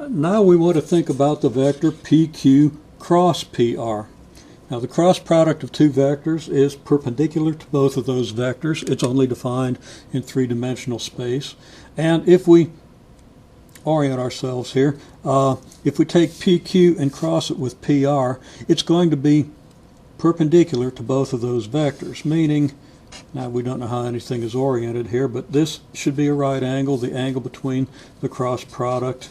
Now we want to think about the vector PQ cross PR. Now the cross product of two vectors is perpendicular to both of those vectors. It's only defined in three-dimensional space. And if we orient ourselves here, if we take PQ and cross it with PR, it's going to be perpendicular to both of those vectors, meaning, now we don't know how anything is oriented here, but this should be a right angle, the angle between the cross product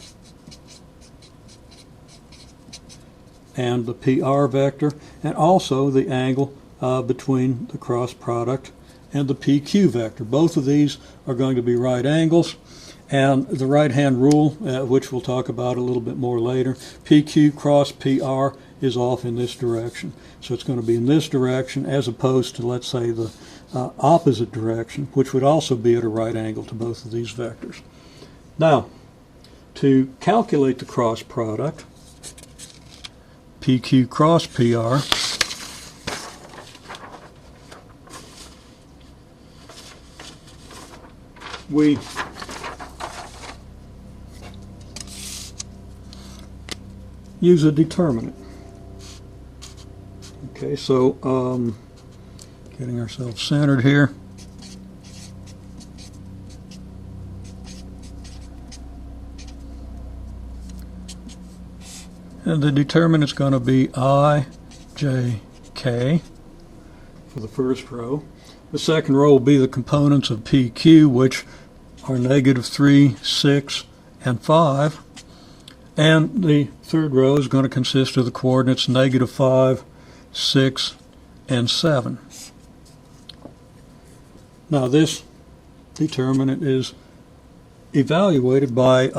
and the PR vector, and also the angle between the cross product and the PQ vector. Both of these are going to be right angles, and the right-hand rule, which we'll talk about a little bit more later, PQ cross PR is off in this direction. So it's going to be in this direction as opposed to, let's say, the opposite direction, which would also be at a right angle to both of these vectors. Now, to calculate the cross product, PQ cross PR, we use a determinant. Okay, so getting ourselves centered here. And the determinant is going to be I, J, K for the first row. The second row will be the components of PQ, which are -3, 6, and 5. And the third row is going to consist of the coordinates -5, 6, and 7. Now this determinant is evaluated by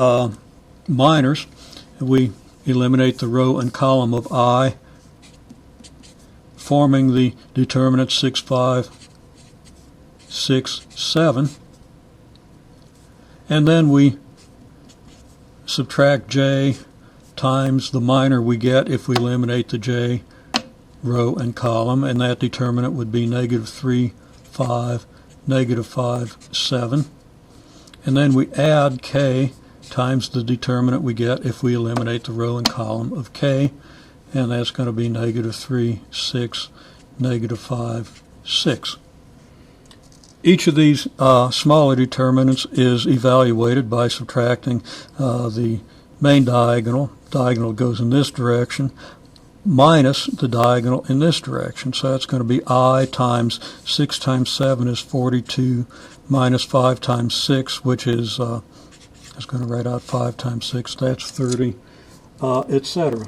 minors. We eliminate the row and column of I, forming the determinant 6, 5, 6, 7. And then we subtract J times the minor we get if we eliminate the J row and column, and that determinant would be -3, 5, -5, 7. And then we add K times the determinant we get if we eliminate the row and column of K, and that's going to be -3, 6, -5, 6. Each of these smaller determinants is evaluated by subtracting the main diagonal. Diagonal goes in this direction, minus the diagonal in this direction. So that's going to be I times 6 times 7 is 42, minus 5 times 6, which is, I was going to write out 5 times 6, that's 30, etc.